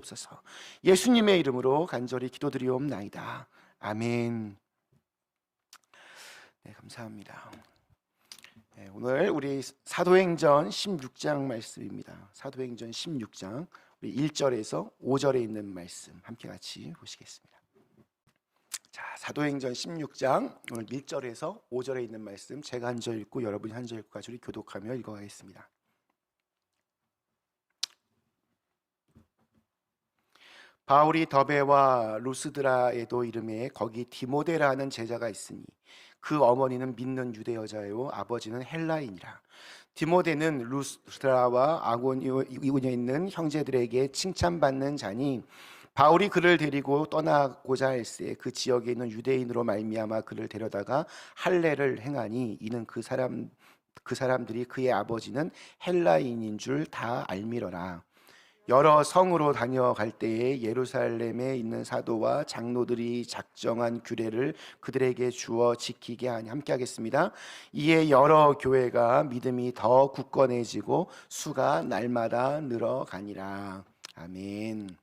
주옵소서. 예수님의 이름으로 간절히 기도드리옵나이다. 아멘. 네, 감사합니다. 네, 오늘 우리 사도행전 16장 말씀입니다. 사도행전 16장 우리 1절에서 5절에 있는 말씀 함께 같이 보시겠습니다. 자, 사도행전 16장 오늘 1절에서 5절에 있는 말씀 제가 한 절 읽고 여러분이 한 절 읽고 같이 교독하며 읽어가겠습니다. 바울이 더베와 루스드라에도 이름에 거기 디모데라는 제자가 있으니 그 어머니는 믿는 유대 여자요 아버지는 헬라인이라. 디모데는 루스드라와 아고니오에 있는 형제들에게 칭찬받는 자니 바울이 그를 데리고 떠나고자 할새 그 지역에 있는 유대인으로 말미암아 그를 데려다가 할례를 행하니 이는 그 사람들이 그의 아버지는 헬라인인 줄 다 알미러라. 여러 성으로 다녀갈 때에 예루살렘에 있는 사도와 장로들이 작정한 규례를 그들에게 주어 지키게 하니 함께 하겠습니다. 이에 여러 교회가 믿음이 더 굳건해지고 수가 날마다 늘어가니라. 아멘.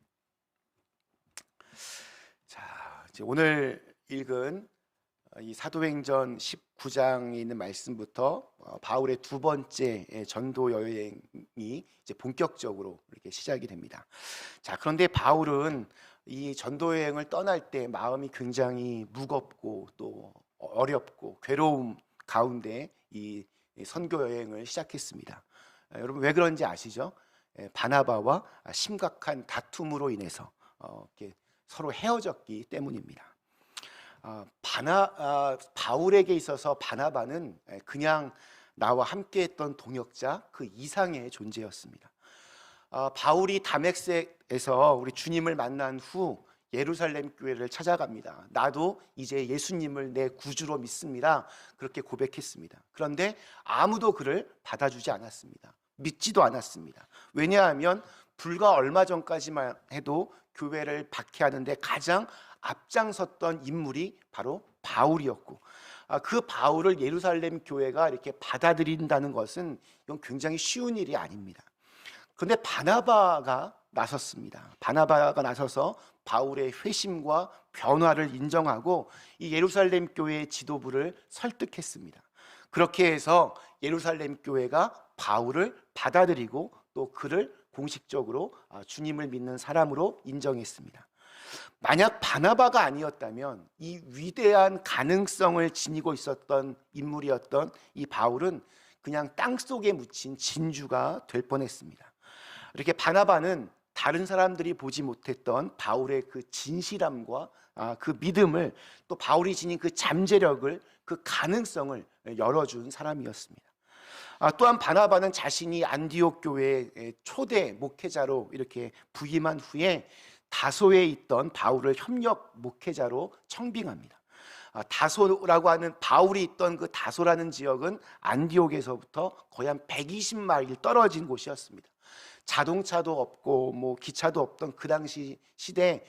자, 이제 오늘 읽은 이 사도행전 19장에 있는 말씀부터 바울의 두 번째 전도 여행이 이제 본격적으로 이렇게 시작이 됩니다. 자, 그런데 바울은 이 전도 여행을 떠날 때 마음이 굉장히 무겁고 또 어렵고 괴로움 가운데 이 선교 여행을 시작했습니다. 여러분 왜 그런지 아시죠? 바나바와 심각한 다툼으로 인해서 이렇게 서로 헤어졌기 때문입니다. 바울에게 있어서 바나바는 그냥 나와 함께했던 동역자 그 이상의 존재였습니다. 바울이 다메섹에서 우리 주님을 만난 후 예루살렘 교회를 찾아갑니다. 나도 이제 예수님을 내 구주로 믿습니다. 그렇게 고백했습니다. 그런데 아무도 그를 받아주지 않았습니다. 믿지도 않았습니다. 왜냐하면 불과 얼마 전까지만 해도 교회를 박해하는데 가장 앞장섰던 인물이 바로 바울이었고, 그 바울을 예루살렘 교회가 이렇게 받아들인다는 것은 이건 굉장히 쉬운 일이 아닙니다. 그런데 바나바가 나섰습니다. 바나바가 나서서 바울의 회심과 변화를 인정하고 이 예루살렘 교회의 지도부를 설득했습니다. 그렇게 해서 예루살렘 교회가 바울을 받아들이고 또 그를 공식적으로 주님을 믿는 사람으로 인정했습니다. 만약 바나바가 아니었다면 이 위대한 가능성을 지니고 있었던 인물이었던 이 바울은 그냥 땅속에 묻힌 진주가 될 뻔했습니다. 이렇게 바나바는 다른 사람들이 보지 못했던 바울의 그 진실함과 그 믿음을, 또 바울이 지닌 그 잠재력을, 그 가능성을 열어준 사람이었습니다. 또한 바나바는 자신이 안디옥 교회의 초대 목회자로 이렇게 부임한 후에 다소에 있던 바울을 협력 목회자로 청빙합니다. 다소라고 하는 바울이 있던 그 다소라는 지역은 안디옥에서부터 거의 한 120마일 떨어진 곳이었습니다. 자동차도 없고 뭐 기차도 없던 그 당시 시대에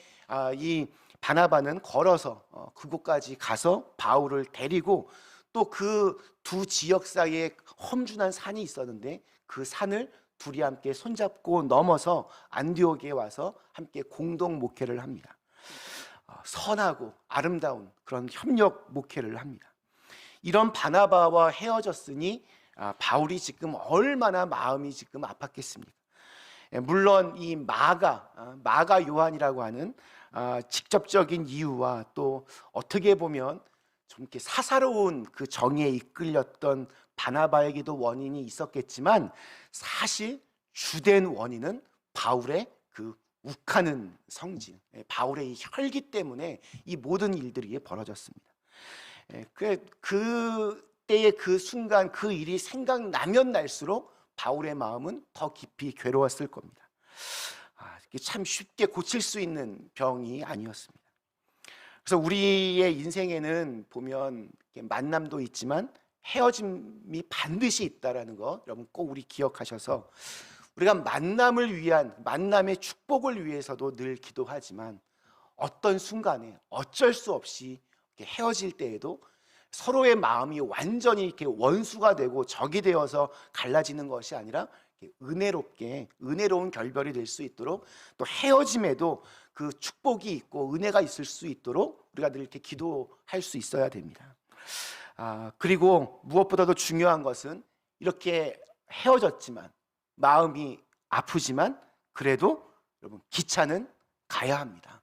이 바나바는 걸어서 그곳까지 가서 바울을 데리고 또 그 두 지역 사이에 험준한 산이 있었는데 그 산을 둘이 함께 손잡고 넘어서 안디옥에 와서 함께 공동 목회를 합니다. 선하고 아름다운 그런 협력 목회를 합니다. 이런 바나바와 헤어졌으니 바울이 지금 얼마나 마음이 지금 아팠겠습니까? 물론 이 마가 요한이라고 하는 직접적인 이유와 또 어떻게 보면 좀 이렇게 사사로운 그 정에 이끌렸던 바나바에게도 원인이 있었겠지만 사실 주된 원인은 바울의 그 욱하는 성질, 바울의 이 혈기 때문에 이 모든 일들이 벌어졌습니다. 그때의 그 순간 그 일이 생각나면 날수록 바울의 마음은 더 깊이 괴로웠을 겁니다. 이게 참 쉽게 고칠 수 있는 병이 아니었습니다. 그래서 우리의 인생에는 보면 만남도 있지만 헤어짐이 반드시 있다라는 거 여러분 꼭 우리 기억하셔서 우리가 만남을 위한 만남의 축복을 위해서도 늘 기도하지만 어떤 순간에 어쩔 수 없이 이렇게 헤어질 때에도 서로의 마음이 완전히 이렇게 원수가 되고 적이 되어서 갈라지는 것이 아니라 은혜롭게 은혜로운 결별이 될 수 있도록, 또 헤어짐에도 그 축복이 있고 은혜가 있을 수 있도록 우리가 늘 이렇게 기도할 수 있어야 됩니다. 그리고 무엇보다도 중요한 것은 이렇게 헤어졌지만, 마음이 아프지만 그래도 여러분 기차는 가야 합니다.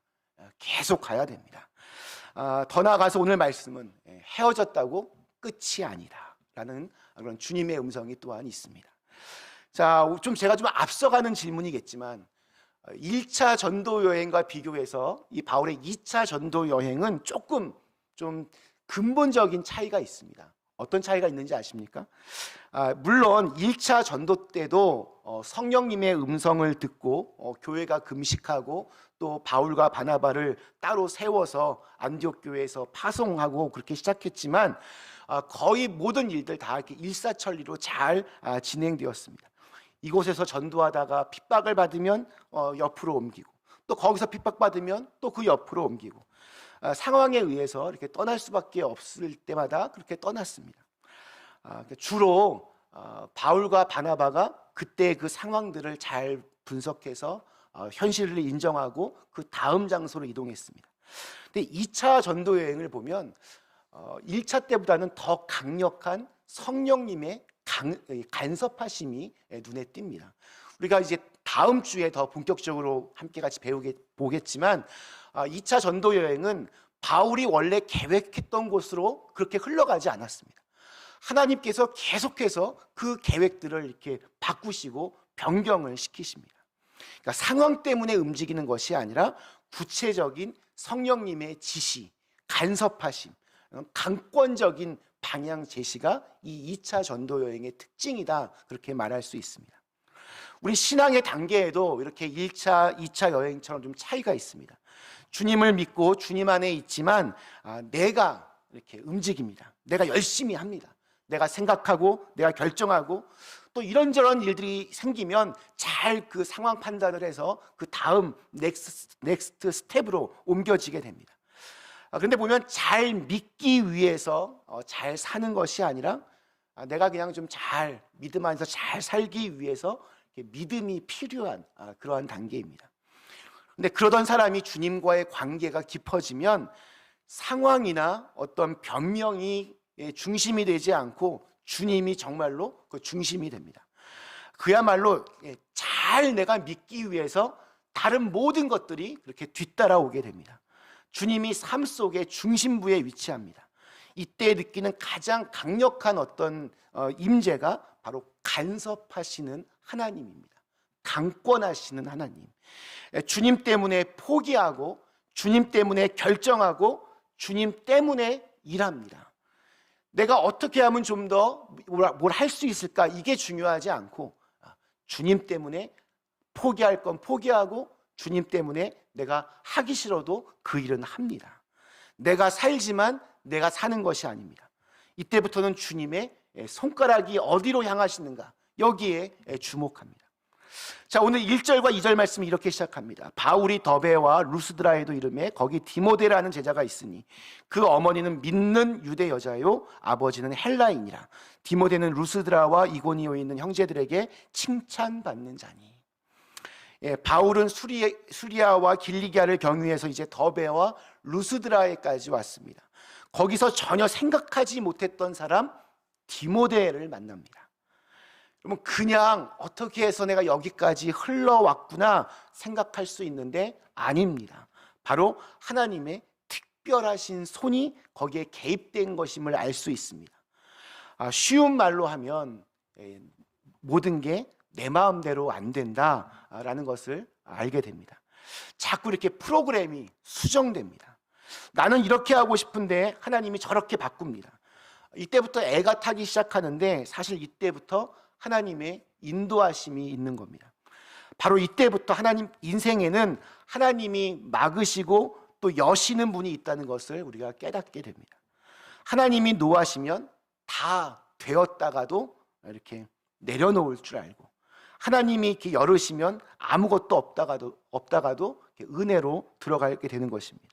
계속 가야 됩니다. 더 나아가서 오늘 말씀은 헤어졌다고 끝이 아니다 라는 그런 주님의 음성이 또한 있습니다. 자, 제가 좀 앞서가는 질문이겠지만 1차 전도 여행과 비교해서 이 바울의 2차 전도 여행은 조금 좀 근본적인 차이가 있습니다. 어떤 차이가 있는지 아십니까? 물론 1차 전도 때도 성령님의 음성을 듣고 교회가 금식하고 또 바울과 바나바를 따로 세워서 안디옥 교회에서 파송하고 그렇게 시작했지만 거의 모든 일들 다 이렇게 일사천리로 잘 진행되었습니다. 이곳에서 전도하다가 핍박을 받으면 옆으로 옮기고, 또 거기서 핍박받으면 또 그 옆으로 옮기고, 상황에 의해서 이렇게 떠날 수밖에 없을 때마다 그렇게 떠났습니다. 주로 바울과 바나바가 그때 그 상황들을 잘 분석해서 현실을 인정하고 그 다음 장소로 이동했습니다. 근데 2차 전도 여행을 보면 1차 때보다는 더 강력한 성령님의 간섭하심이 눈에 띕니다. 우리가 이제 다음 주에 더 본격적으로 함께 같이 보겠지만 2차 전도 여행은 바울이 원래 계획했던 곳으로 그렇게 흘러가지 않았습니다. 하나님께서 계속해서 그 계획들을 이렇게 바꾸시고 변경을 시키십니다. 그러니까 상황 때문에 움직이는 것이 아니라 구체적인 성령님의 지시, 간섭하심, 강권적인 방향 제시가 이 2차 전도 여행의 특징이다, 그렇게 말할 수 있습니다. 우리 신앙의 단계에도 이렇게 1차, 2차 여행처럼 좀 차이가 있습니다. 주님을 믿고 주님 안에 있지만 내가 이렇게 움직입니다. 내가 열심히 합니다. 내가 생각하고 내가 결정하고, 또 이런저런 일들이 생기면 잘 그 상황 판단을 해서 그 다음 넥스트 스텝으로 옮겨지게 됩니다. 그런데 보면 잘 믿기 위해서 잘 사는 것이 아니라 내가 그냥 좀 잘 믿음 안에서 잘 살기 위해서 믿음이 필요한 그러한 단계입니다. 근데 그러던 사람이 주님과의 관계가 깊어지면 상황이나 어떤 변명이 중심이 되지 않고 주님이 정말로 그 중심이 됩니다. 그야말로 잘 내가 믿기 위해서 다른 모든 것들이 그렇게 뒤따라오게 됩니다. 주님이 삶 속의 중심부에 위치합니다. 이때 느끼는 가장 강력한 어떤 임재가 바로 간섭하시는 하나님입니다. 강권하시는 하나님. 주님 때문에 포기하고 주님 때문에 결정하고 주님 때문에 일합니다. 내가 어떻게 하면 좀 더 뭘 할 수 있을까, 이게 중요하지 않고 주님 때문에 포기할 건 포기하고 주님 때문에 내가 하기 싫어도 그 일은 합니다. 내가 살지만 내가 사는 것이 아닙니다. 이때부터는 주님의 손가락이 어디로 향하시는가, 여기에 주목합니다. 자, 오늘 1절과 2절 말씀이 이렇게 시작합니다. 바울이 더베와 루스드라에도 이름에 거기 디모데라는 제자가 있으니 그 어머니는 믿는 유대 여자요 아버지는 헬라인이라. 디모데는 루스드라와 이고니오에 있는 형제들에게 칭찬받는 자니. 바울은 수리아와 길리기아를 경유해서 이제 더베와 루스드라에까지 왔습니다. 거기서 전혀 생각하지 못했던 사람 디모데를 만납니다. 그러면 그냥 어떻게 해서 내가 여기까지 흘러왔구나 생각할 수 있는데 아닙니다. 바로 하나님의 특별하신 손이 거기에 개입된 것임을 알 수 있습니다. 쉬운 말로 하면 모든 게 내 마음대로 안 된다라는 것을 알게 됩니다. 자꾸 이렇게 프로그램이 수정됩니다. 나는 이렇게 하고 싶은데 하나님이 저렇게 바꿉니다. 이때부터 애가 타기 시작하는데 사실 이때부터 하나님의 인도하심이 있는 겁니다. 바로 이때부터 하나님 인생에는 하나님이 막으시고 또 여시는 분이 있다는 것을 우리가 깨닫게 됩니다. 하나님이 노하시면 다 되었다가도 이렇게 내려놓을 줄 알고, 하나님이 이렇게 열으시면 아무것도 없다가도 은혜로 들어가게 되는 것입니다.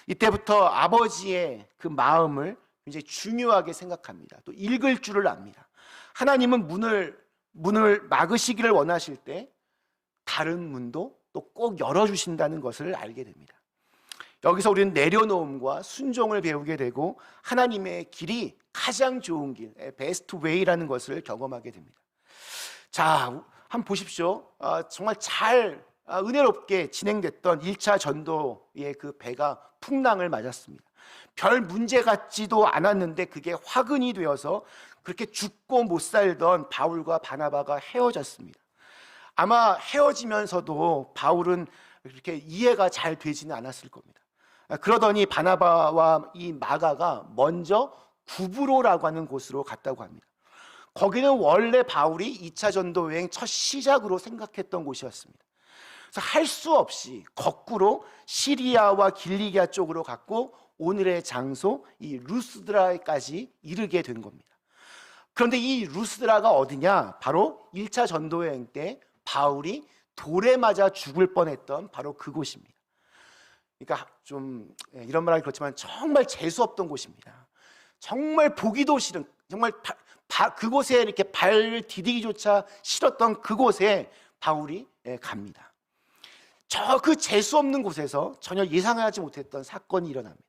이때부터 아버지의 그 마음을 굉장히 중요하게 생각합니다. 또 읽을 줄을 압니다. 하나님은 문을 문을 막으시기를 원하실 때 다른 문도 또 꼭 열어주신다는 것을 알게 됩니다. 여기서 우리는 내려놓음과 순종을 배우게 되고 하나님의 길이 가장 좋은 길, 베스트 웨이라는 것을 경험하게 됩니다. 자, 한번 보십시오. 정말 잘 은혜롭게 진행됐던 1차 전도의 그 배가 풍랑을 맞았습니다. 별 문제 같지도 않았는데 그게 화근이 되어서 그렇게 죽고 못 살던 바울과 바나바가 헤어졌습니다. 아마 헤어지면서도 바울은 그렇게 이해가 잘 되지는 않았을 겁니다. 그러더니 바나바와 이 마가가 먼저 구브로라고 하는 곳으로 갔다고 합니다. 거기는 원래 바울이 2차 전도 여행 첫 시작으로 생각했던 곳이었습니다. 그래서 할 수 없이 거꾸로 시리아와 길리기아 쪽으로 갔고 오늘의 장소 이 루스드라까지 이르게 된 겁니다. 그런데 이 루스드라가 어디냐? 바로 1차 전도 여행 때 바울이 돌에 맞아 죽을 뻔했던 바로 그곳입니다. 그러니까 좀 이런 말하기 그렇지만 정말 재수 없던 곳입니다. 정말 보기도 싫은, 정말 그곳에 이렇게 발 디디기조차 싫었던 그곳에 바울이 갑니다. 저 그 재수 없는 곳에서 전혀 예상하지 못했던 사건이 일어납니다.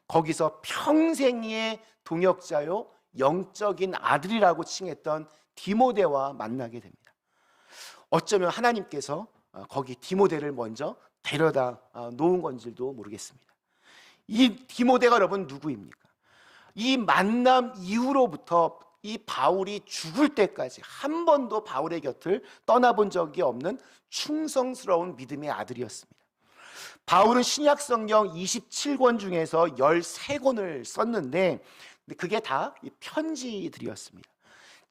거기서 평생의 동역자요 영적인 아들이라고 칭했던 디모데와 만나게 됩니다. 어쩌면 하나님께서 거기 디모데를 먼저 데려다 놓은 건지도 모르겠습니다. 이 디모데가 여러분 누구입니까? 이 만남 이후로부터 이 바울이 죽을 때까지 한 번도 바울의 곁을 떠나본 적이 없는 충성스러운 믿음의 아들이었습니다. 바울은 신약 성경 27권 중에서 13권을 썼는데 그게 다 편지들이었습니다.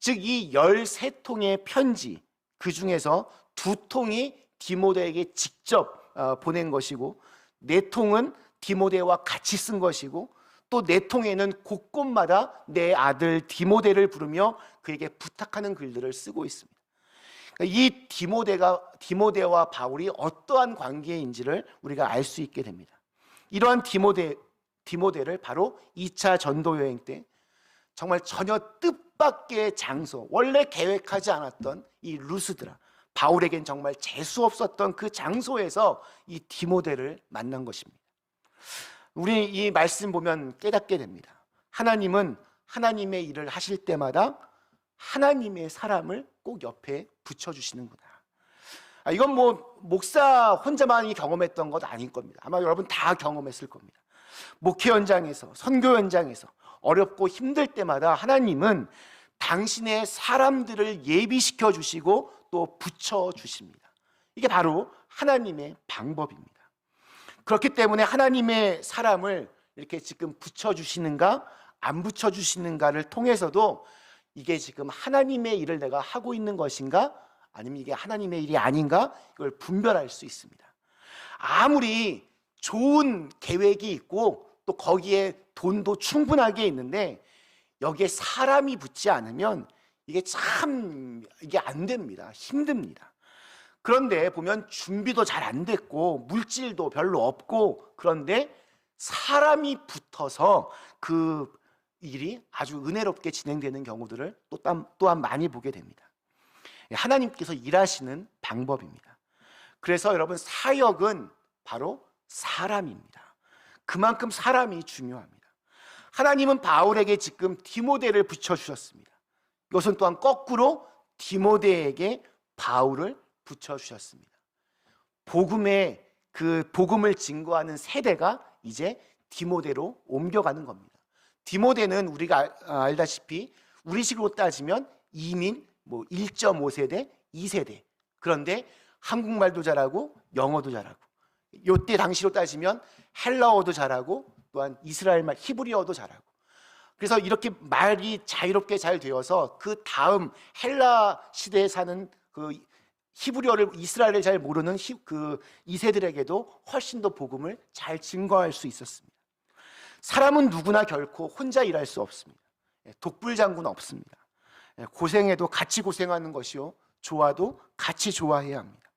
즉 이 13통의 편지 그 중에서 2통이 디모데에게 직접 보낸 것이고 4통은 디모데와 같이 쓴 것이고 또 4통에는 곳곳마다 내 아들 디모데를 부르며 그에게 부탁하는 글들을 쓰고 있습니다. 이 디모데와 바울이 어떠한 관계인지를 우리가 알 수 있게 됩니다. 이러한 디모데를 바로 2차 전도 여행 때 정말 전혀 뜻밖의 장소, 원래 계획하지 않았던 이 루스드라, 바울에겐 정말 재수 없었던 그 장소에서 이 디모데를 만난 것입니다. 우리 이 말씀 보면 깨닫게 됩니다. 하나님은 하나님의 일을 하실 때마다 하나님의 사람을 꼭 옆에 붙여주시는구나. 이건 뭐 목사 혼자만이 경험했던 것 아닐 겁니다. 아마 여러분 다 경험했을 겁니다. 목회 현장에서, 선교 현장에서 어렵고 힘들 때마다 하나님은 당신의 사람들을 예비시켜 주시고 또 붙여 주십니다. 이게 바로 하나님의 방법입니다. 그렇기 때문에 하나님의 사람을 이렇게 지금 붙여주시는가 안 붙여주시는가를 통해서도 이게 지금 하나님의 일을 내가 하고 있는 것인가 아니면 이게 하나님의 일이 아닌가 이걸 분별할 수 있습니다. 아무리 좋은 계획이 있고 또 거기에 돈도 충분하게 있는데 여기에 사람이 붙지 않으면 이게 안 됩니다. 힘듭니다. 그런데 보면 준비도 잘 안 됐고 물질도 별로 없고 그런데 사람이 붙어서 그 일이 아주 은혜롭게 진행되는 경우들을 또한 많이 보게 됩니다. 하나님께서 일하시는 방법입니다. 그래서 여러분 사역은 바로 사람입니다. 그만큼 사람이 중요합니다. 하나님은 바울에게 지금 디모데를 붙여주셨습니다. 이것은 또한 거꾸로 디모데에게 바울을 붙여주셨습니다. 복음을 증거하는 세대가 이제 디모데로 옮겨가는 겁니다. 디모데는 우리가 알다시피 우리식으로 따지면 이민 1.5세대, 2세대. 그런데 한국말도 잘하고 영어도 잘하고 이때 당시로 따지면 헬라어도 잘하고 또한 이스라엘말 히브리어도 잘하고 그래서 이렇게 말이 자유롭게 잘 되어서 그 다음 헬라 시대에 사는 그 히브리어를 이스라엘을 잘 모르는 그 2세들에게도 훨씬 더 복음을 잘 증거할 수 있었습니다. 사람은 누구나 결코 혼자 일할 수 없습니다. 독불장군 없습니다. 고생해도 같이 고생하는 것이요 좋아도 같이 좋아해야 합니다.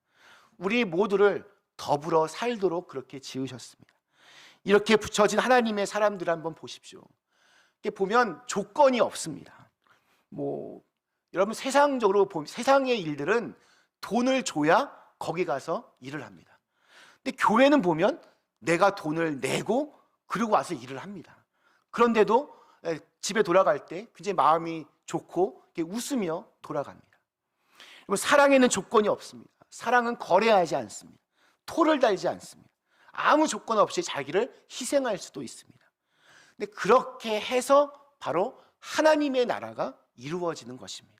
우리 모두를 더불어 살도록 그렇게 지으셨습니다. 이렇게 붙여진 하나님의 사람들 한번 보십시오. 이렇게 보면 조건이 없습니다. 여러분 세상적으로 보면 세상의 일들은 돈을 줘야 거기 가서 일을 합니다. 근데 교회는 보면 내가 돈을 내고 그리고 와서 일을 합니다. 그런데도 집에 돌아갈 때 굉장히 마음이 좋고 웃으며 돌아갑니다. 사랑에는 조건이 없습니다. 사랑은 거래하지 않습니다. 토를 달지 않습니다. 아무 조건 없이 자기를 희생할 수도 있습니다. 근데 그렇게 해서 바로 하나님의 나라가 이루어지는 것입니다.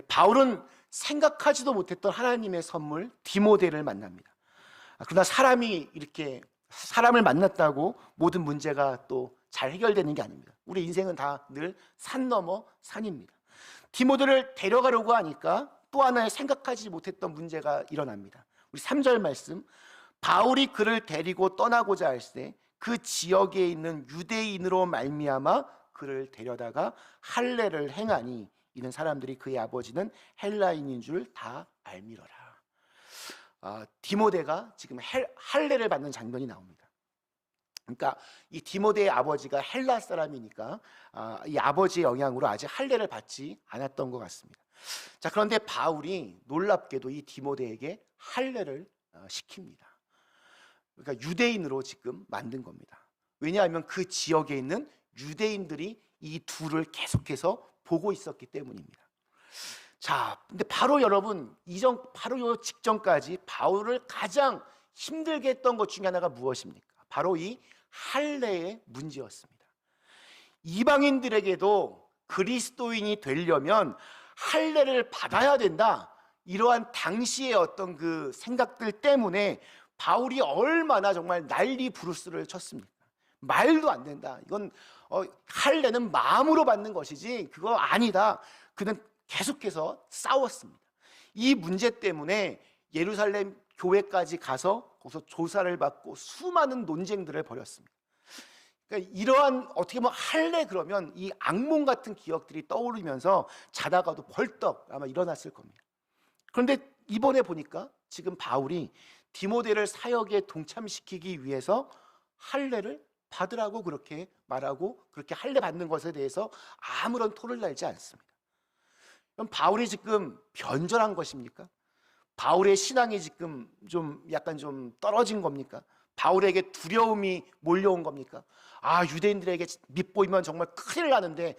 바울은 생각하지도 못했던 하나님의 선물 디모데를 만납니다. 그러나 사람이 이렇게 사람을 만났다고 모든 문제가 또 잘 해결되는 게 아닙니다. 우리 인생은 다 늘 산 넘어 산입니다. 디모데를 데려가려고 하니까 또 하나의 생각하지 못했던 문제가 일어납니다. 우리 3절 말씀, 바울이 그를 데리고 떠나고자 할 때 그 지역에 있는 유대인으로 말미암아 그를 데려다가 할례를 행하니 이는 사람들이 그의 아버지는 헬라인인 줄 다 알미러라. 디모데가 지금 할례를 받는 장면이 나옵니다. 그러니까 이 디모데의 아버지가 헬라 사람이니까 이 아버지의 영향으로 아직 할례를 받지 않았던 것 같습니다. 자, 그런데 바울이 놀랍게도 이 디모데에게 할례를 시킵니다. 그러니까 유대인으로 지금 만든 겁니다. 왜냐하면 그 지역에 있는 유대인들이 이 둘을 계속해서 보고 있었기 때문입니다. 자, 근데 바로 여러분 바로 요 직전까지 바울을 가장 힘들게 했던 것 중에 하나가 무엇입니까? 바로 이 할례의 문제였습니다. 이방인들에게도 그리스도인이 되려면 할례를 받아야 된다, 이러한 당시의 어떤 그 생각들 때문에 바울이 얼마나 정말 난리 부르스를 쳤습니까? 말도 안 된다. 이건 할례는 마음으로 받는 것이지 그거 아니다. 그는 계속해서 싸웠습니다. 이 문제 때문에 예루살렘 교회까지 가서 거기서 조사를 받고 수많은 논쟁들을 벌였습니다. 그러니까 이러한 어떻게 보면 할례 그러면 이 악몽 같은 기억들이 떠오르면서 자다가도 벌떡 아마 일어났을 겁니다. 그런데 이번에 보니까 지금 바울이 디모데를 사역에 동참시키기 위해서 할례를 받으라고 그렇게 말하고 그렇게 할례 받는 것에 대해서 아무런 토를 달지 않습니다. 그럼 바울이 지금 변절한 것입니까? 바울의 신앙이 지금 약간 좀 떨어진 겁니까? 바울에게 두려움이 몰려온 겁니까? 유대인들에게 밉보이면 정말 큰일 나는데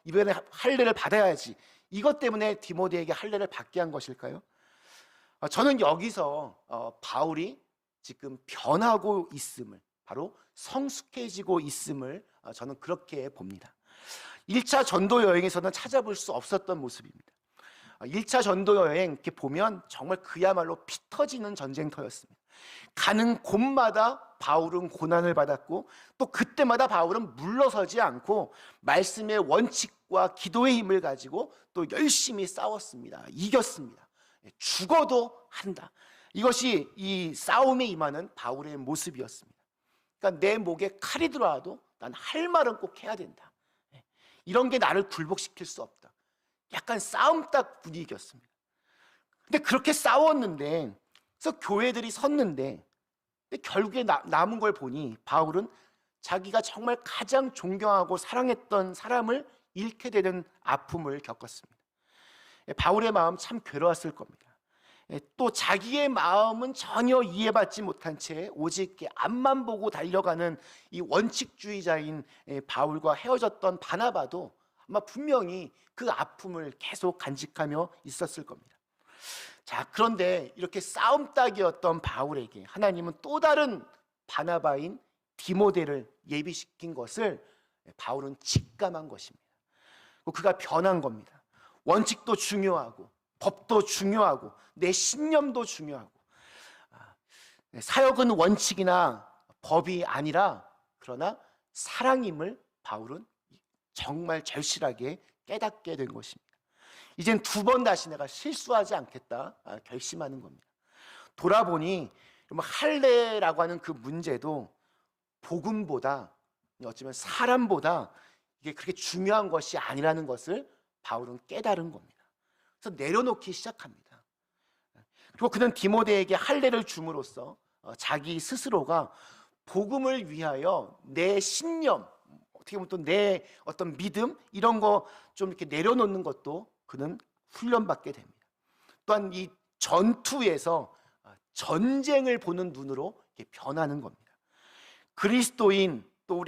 이번에 할례를 받아야지, 이것 때문에 디모데에게 할례를 받게 한 것일까요? 저는 여기서 바울이 지금 변하고 있음을, 바로 성숙해지고 있음을 저는 그렇게 봅니다. 1차 전도 여행에서는 찾아볼 수 없었던 모습입니다. 1차 전도 여행 이렇게 보면 정말 그야말로 피 터지는 전쟁터였습니다. 가는 곳마다 바울은 고난을 받았고 또 그때마다 바울은 물러서지 않고 말씀의 원칙과 기도의 힘을 가지고 또 열심히 싸웠습니다. 이겼습니다. 죽어도 한다. 이것이 이 싸움에 임하는 바울의 모습이었습니다. 그러니까 내 목에 칼이 들어와도 난 할 말은 꼭 해야 된다. 이런 게 나를 굴복시킬 수 없다. 약간 싸움딱 분위기였습니다. 근데 그렇게 싸웠는데, 그래서 교회들이 섰는데, 근데 결국에 남은 걸 보니 바울은 자기가 정말 가장 존경하고 사랑했던 사람을 잃게 되는 아픔을 겪었습니다. 바울의 마음 참 괴로웠을 겁니다. 또 자기의 마음은 전혀 이해받지 못한 채 오직 앞만 보고 달려가는 이 원칙주의자인 바울과 헤어졌던 바나바도 아마 분명히 그 아픔을 계속 간직하며 있었을 겁니다. 자, 그런데 이렇게 싸움닭이었던 바울에게 하나님은 또 다른 바나바인 디모데를 예비시킨 것을 바울은 직감한 것입니다. 그가 변한 겁니다. 원칙도 중요하고 법도 중요하고 내 신념도 중요하고, 사역은 원칙이나 법이 아니라 그러나 사랑임을 바울은 정말 절실하게 깨닫게 된 것입니다. 이젠 두 번 다시 내가 실수하지 않겠다 결심하는 겁니다. 돌아보니 할례라고 하는 그 문제도 복음보다, 어쩌면 사람보다 이게 그렇게 중요한 것이 아니라는 것을 바울은 깨달은 겁니다. 그래서 내려놓기 시작합니다. 그리고 그는 디모데에게 할례를 줌으로써 자기 스스로가 복음을 위하여 내 신념, 어떻게 보면 또 내 어떤 믿음, 이런 거 좀 이렇게 내려놓는 것도 그는 훈련받게 됩니다. 또한 이 전투에서 전쟁을 보는 눈으로 이렇게 변하는 겁니다. 그리스도인 또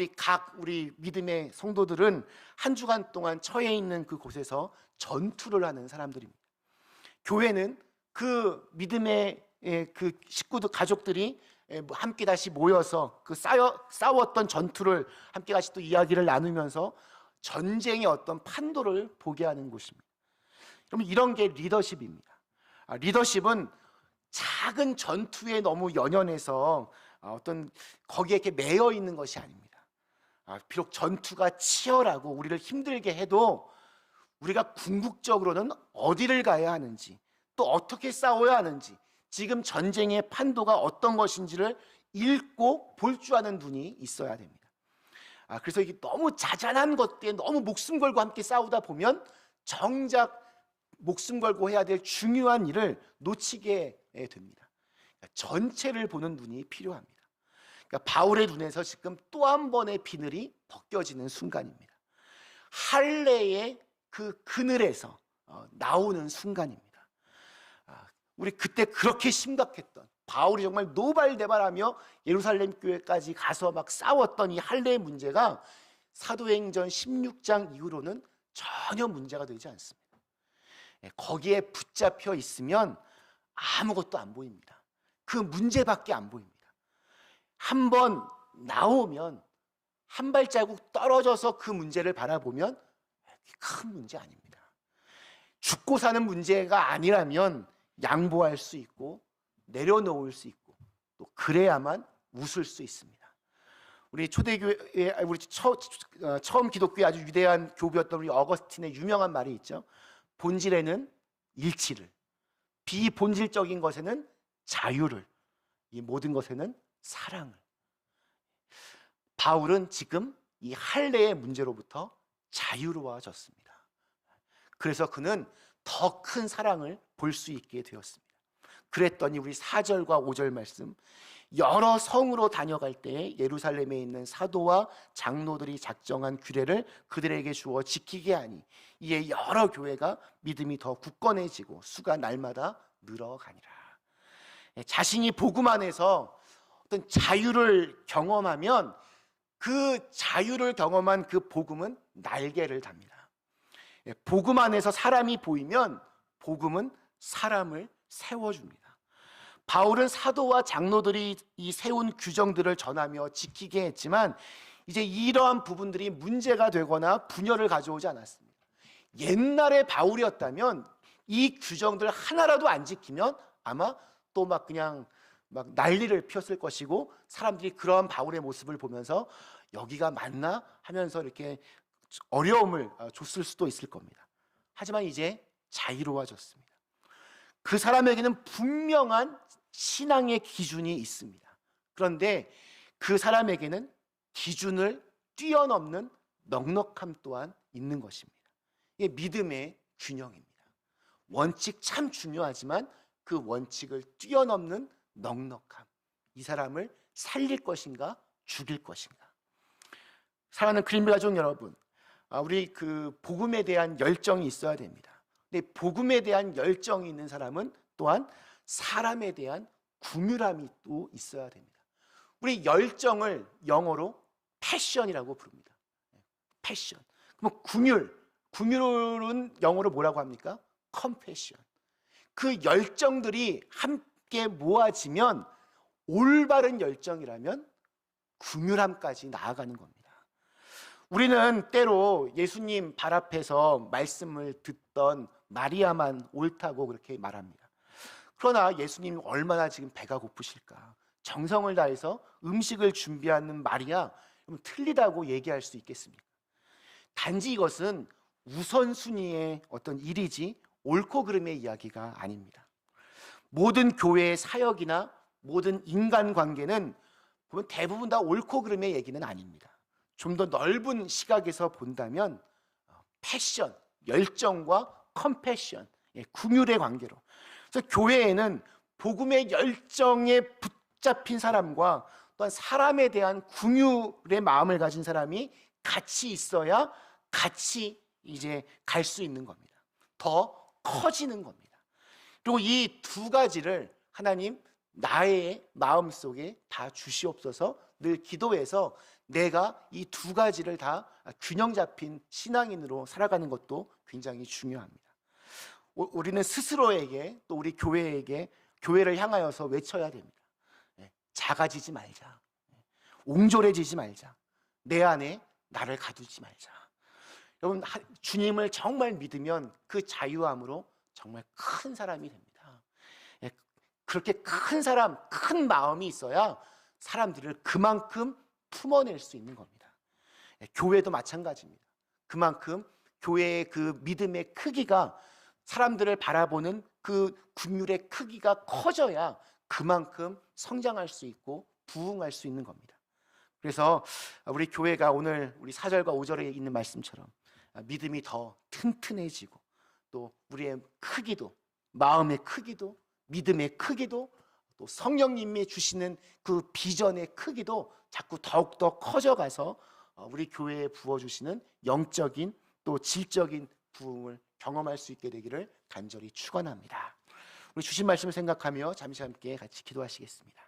우리 믿음의 성도들은 한 주간 동안 처해 있는 그곳에서 전투를 하는 사람들입니다. 교회는 그 믿음의 그 식구들 가족들이 함께 다시 모여서 그 싸웠던 전투를 함께 같이 또 이야기를 나누면서 전쟁의 어떤 판도를 보게 하는 곳입니다. 그러면 이런 게 리더십입니다. 리더십은 작은 전투에 너무 연연해서 어떤 거기에 이렇게 매여 있는 것이 아닙니다. 비록 전투가 치열하고 우리를 힘들게 해도 우리가 궁극적으로는 어디를 가야 하는지, 또 어떻게 싸워야 하는지, 지금 전쟁의 판도가 어떤 것인지를 읽고 볼 줄 아는 눈이 있어야 됩니다. 그래서 이게 너무 자잘한 것들에 너무 목숨 걸고 함께 싸우다 보면 정작 목숨 걸고 해야 될 중요한 일을 놓치게 됩니다. 그러니까 전체를 보는 눈이 필요합니다. 그러니까 바울의 눈에서 지금 또 한 번의 비늘이 벗겨지는 순간입니다. 할례의 그 그늘에서 나오는 순간입니다. 우리 그때 그렇게 심각했던, 바울이 정말 노발대발하며 예루살렘 교회까지 가서 막 싸웠던 이 할례의 문제가 사도행전 16장 이후로는 전혀 문제가 되지 않습니다. 거기에 붙잡혀 있으면 아무것도 안 보입니다. 그 문제밖에 안 보입니다. 한번 나오면 한 발자국 떨어져서 그 문제를 바라보면 큰 문제 아닙니다. 죽고 사는 문제가 아니라면 양보할 수 있고 내려놓을 수 있고 또 그래야만 웃을 수 있습니다. 우리 초대교회, 우리 처음 기독교의 아주 위대한 교부였던 우리 어거스틴의 유명한 말이 있죠. 본질에는 일치를, 비본질적인 것에는 자유를, 이 모든 것에는 사랑을. 바울은 지금 이 할례의 문제로부터 자유로워졌습니다. 그래서 그는 더 큰 사랑을 볼 수 있게 되었습니다. 그랬더니 우리 4절과 5절 말씀, 여러 성으로 다녀갈 때에 예루살렘에 있는 사도와 장로들이 작정한 규례를 그들에게 주어 지키게 하니 이에 여러 교회가 믿음이 더 굳건해지고 수가 날마다 늘어가니라. 자신이 복음 안에서 어떤 자유를 경험하면 그 자유를 경험한 그 복음은 날개를 답니다. 복음 안에서 사람이 보이면 복음은 사람을 세워줍니다. 바울은 사도와 장로들이 이 세운 규정들을 전하며 지키게 했지만 이제 이러한 부분들이 문제가 되거나 분열을 가져오지 않았습니다. 옛날에 바울이었다면 이 규정들 하나라도 안 지키면 아마 또 막 그냥 막 난리를 피웠을 것이고 사람들이 그러한 바울의 모습을 보면서 여기가 맞나 하면서 이렇게 어려움을 줬을 수도 있을 겁니다. 하지만 이제 자유로워졌습니다. 그 사람에게는 분명한 신앙의 기준이 있습니다. 그런데 그 사람에게는 기준을 뛰어넘는 넉넉함 또한 있는 것입니다. 이게 믿음의 균형입니다. 원칙 참 중요하지만 그 원칙을 뛰어넘는 넉넉함. 이 사람을 살릴 것인가 죽일 것인가. 사랑하는 그린비 가족 여러분, 우리 그 복음에 대한 열정이 있어야 됩니다. 근데 복음에 대한 열정이 있는 사람은 또한 사람에 대한 긍휼함이 또 있어야 됩니다. 우리 열정을 영어로 패션이라고 부릅니다. 패션. 그럼 긍휼은 영어로 뭐라고 합니까? 컴패션. 그 열정들이 함께 모아지면 올바른 열정이라면 긍휼함까지 나아가는 겁니다. 우리는 때로 예수님 발 앞에서 말씀을 듣던 마리아만 옳다고 그렇게 말합니다. 그러나 예수님이 얼마나 지금 배가 고프실까? 정성을 다해서 음식을 준비하는 마리아, 그럼 틀리다고 얘기할 수 있겠습니까? 단지 이것은 우선순위의 어떤 일이지 옳고 그름의 이야기가 아닙니다. 모든 교회의 사역이나 모든 인간관계는 보면 대부분 다 옳고 그름의 얘기는 아닙니다. 좀 더 넓은 시각에서 본다면 패션, 열정과 컴패션, 긍휼의 관계로. 그래서 교회에는 복음의 열정에 붙잡힌 사람과 또한 사람에 대한 긍휼의 마음을 가진 사람이 같이 있어야 같이 이제 갈 수 있는 겁니다. 더 커지는 겁니다. 그리고 이 두 가지를 하나님 나의 마음속에 다 주시옵소서 늘 기도해서 내가 이 두 가지를 다 균형 잡힌 신앙인으로 살아가는 것도 굉장히 중요합니다. 우리는 스스로에게 또 우리 교회에게 교회를 향하여서 외쳐야 됩니다. 작아지지 말자. 옹졸해지지 말자. 내 안에 나를 가두지 말자. 여러분, 주님을 정말 믿으면 그 자유함으로 정말 큰 사람이 됩니다. 그렇게 큰 사람, 큰 마음이 있어야 사람들을 그만큼 품어낼 수 있는 겁니다. 교회도 마찬가지입니다. 그만큼 교회의 그 믿음의 크기가 사람들을 바라보는 그 긍휼의 크기가 커져야 그만큼 성장할 수 있고 부흥할 수 있는 겁니다. 그래서 우리 교회가 오늘 우리 4절과 5절에 있는 말씀처럼 믿음이 더 튼튼해지고 또 우리의 크기도, 마음의 크기도, 믿음의 크기도, 또 성령님이 주시는 그 비전의 크기도 자꾸 더욱더 커져가서 우리 교회에 부어주시는 영적인 또 질적인 부흥을 경험할 수 있게 되기를 간절히 축원합니다. 우리 주신 말씀을 생각하며 잠시 함께 같이 기도하시겠습니다.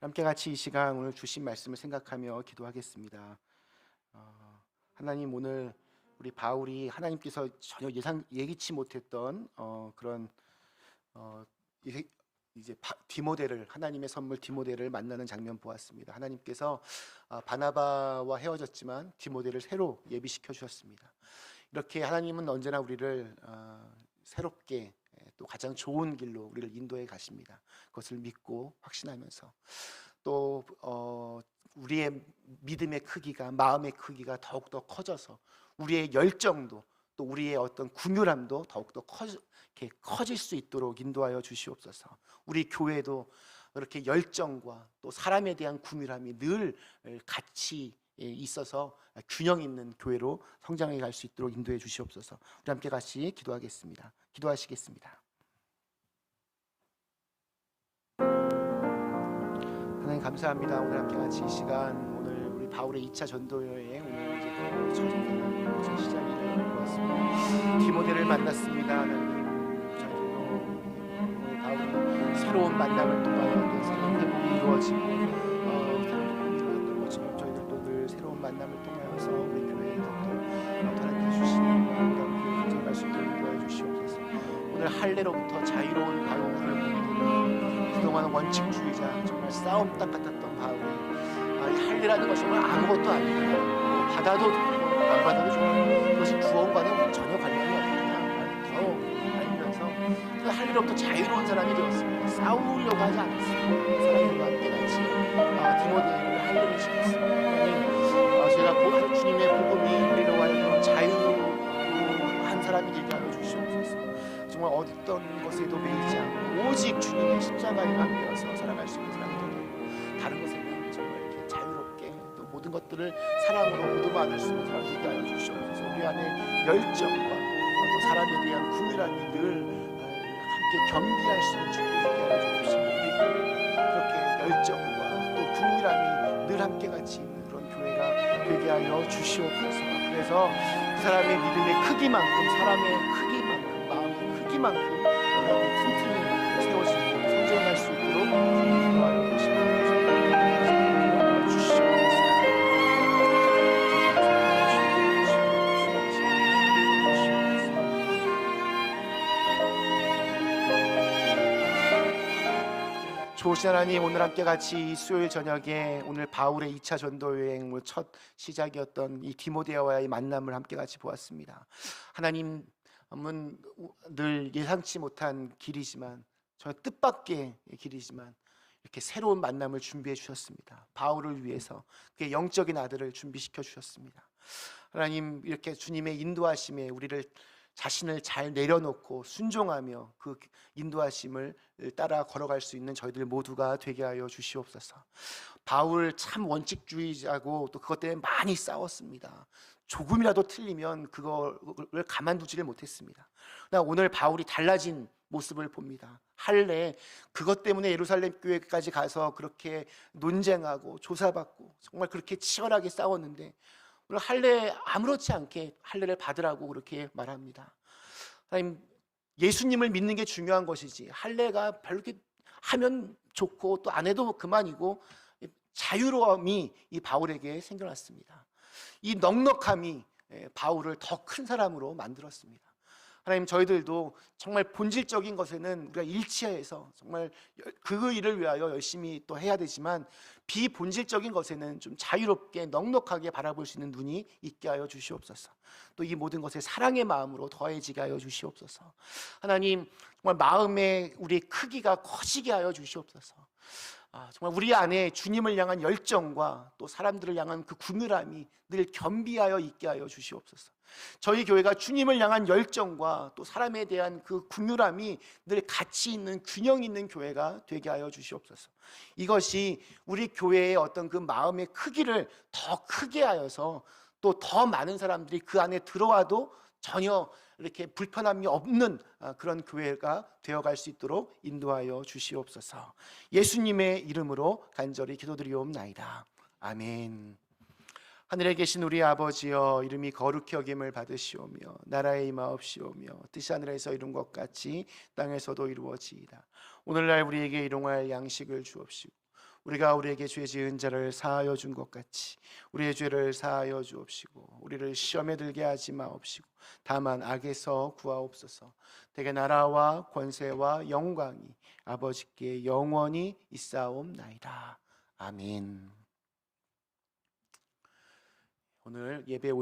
함께 같이 이 시간 오늘 주신 말씀을 생각하며 기도하겠습니다. 하나님, 오늘 우리 바울이 하나님께서 전혀 예기치 못했던 그런 이제 디모데를, 하나님의 선물 디모데를 만나는 장면 보았습니다. 하나님께서 바나바와 헤어졌지만 디모데를 새로 예비시켜 주셨습니다. 이렇게 하나님은 언제나 우리를 새롭게 또 가장 좋은 길로 우리를 인도해 가십니다. 그것을 믿고 확신하면서 또 우리의 믿음의 크기가, 마음의 크기가 더욱더 커져서 우리의 열정도 또 우리의 어떤 긍휼함도 더욱더 커질 수 있도록 인도하여 주시옵소서. 우리 교회도 이렇게 열정과 또 사람에 대한 긍휼함이 늘 같이 있어서 균형 있는 교회로 성장해 갈 수 있도록 인도해 주시옵소서. 우리 함께 같이 기도하겠습니다. 기도하시겠습니다. 하나님 감사합니다. 오늘 함께 같이 이 시간, 오늘 우리 바울의 2차 전도 여행, 오늘 이제 첫 시작이 되었습니다. 디모데를 만났습니다. 하나님, 저희도 바울이 새로운 만남을 통하여 새로운 회복이 이루어지고 새로운 일어났던 것처럼 저희들도 늘 새로운 만남을 통하여서 우리 교회에 더욱더 하나님께 주시는 그런 말씀을 인도하여 주시옵소서. 오늘 할례로부터 자유로운 바울을 보게 그동안 원칙주의자, 정말 싸움닭 같았던 바울이 이 할례라는 것이 정말 아무것도 아니구나, 받아도 안 받아도 좋은 그것이 구원과는 전혀 관련이 없구나 겨우 알면서 그 할례로부터 자유로운 사람이 되었습니다. 싸우려고 하지 않았습니다. 사람들과 함께 같이 디모데를 할례를 시켰습니다. 제가 주님의 복음이 우리로 하여금 자유한 사람이 되게 하여 주시옵소서. 정말 어떤 것에도 매이지 않고 오직 주님의 십자가에 감되어서 살아갈 수 있는 사람이 되고, 다른 것에는 정말 이렇게 자유롭게 또 모든 것들을 사랑으로 모두 받을 수 있는 사람이 되게 하여 주시옵소서. 우리 안에 열정과 또 사람에 대한 긍휼함이 늘 함께 겸비할 수 있는 축복이 되게 하여 주시고, 그렇게 열정과 또 긍휼함이 늘 함께 같이 있는 그런 교회가 되게 하여 주시옵소서. 그래서 그 사람의 믿음의 크기만큼, 사람의 크기만큼, 마음의 크기만큼 우리에게 튼튼히 세워지고 성장할 수 있도록 인도하여 주시옵소서. 좋으신 하나님, 오늘 함께 같이 수요일 저녁에 오늘 바울의 2차 전도 여행 첫 시작이었던 이 디모데와의 만남을 함께 같이 보았습니다. 하나님은 늘 예상치 못한 길이지만, 정말 뜻밖의 길이지만 이렇게 새로운 만남을 준비해 주셨습니다. 바울을 위해서 그의 영적인 아들을 준비시켜 주셨습니다. 하나님, 이렇게 주님의 인도하심에 우리를 자신을 잘 내려놓고 순종하며 그 인도하심을 따라 걸어갈 수 있는 저희들 모두가 되게 하여 주시옵소서. 바울 참 원칙주의자고 또 그것 때문에 많이 싸웠습니다. 조금이라도 틀리면 그거를 가만두지를 못했습니다. 그러나 오늘 바울이 달라진 모습을 봅니다. 할례, 그것 때문에 예루살렘 교회까지 가서 그렇게 논쟁하고 조사받고 정말 그렇게 치열하게 싸웠는데 오늘 할례 아무렇지 않게 할례를 받으라고 그렇게 말합니다. 하나님, 예수님을 믿는 게 중요한 것이지 할례가 별게 하면 좋고 또 안 해도 그만이고, 자유로움이 이 바울에게 생겨났습니다. 이 넉넉함이 바울을 더 큰 사람으로 만들었습니다. 하나님, 저희들도 정말 본질적인 것에는 우리가 일치해서 정말 그 일을 위하여 열심히 또 해야 되지만, 비본질적인 것에는 좀 자유롭게 넉넉하게 바라볼 수 있는 눈이 있게 하여 주시옵소서. 또 이 모든 것에 사랑의 마음으로 더해지게 하여 주시옵소서. 하나님, 정말 마음의 우리 크기가 커지게 하여 주시옵소서. 정말 우리 안에 주님을 향한 열정과 또 사람들을 향한 그 군울함이 늘 겸비하여 있게 하여 주시옵소서. 저희 교회가 주님을 향한 열정과 또 사람에 대한 그 군울함이 늘 같이 있는 균형 있는 교회가 되게 하여 주시옵소서. 이것이 우리 교회의 어떤 그 마음의 크기를 더 크게 하여서 또 더 많은 사람들이 그 안에 들어와도 전혀 이렇게 불편함이 없는 그런 교회가 되어갈 수 있도록 인도하여 주시옵소서. 예수님의 이름으로 간절히 기도드리옵나이다. 아멘. 하늘에 계신 우리 아버지여, 이름이 거룩히 여김을 받으시오며 나라의 임하옵시오며 뜻이 하늘에서 이룬 것 같이 땅에서도 이루어지이다. 오늘날 우리에게 일용할 양식을 주옵시고 우리가 우리에게 죄 지은 자를 사하여 준 것 같이 우리의 죄를 사하여 주옵시고 우리를 시험에 들게 하지 마옵시고 다만 악에서 구하옵소서. 대개 나라와 권세와 영광이 아버지께 영원히 있사옵나이다. 아멘. 오늘 예배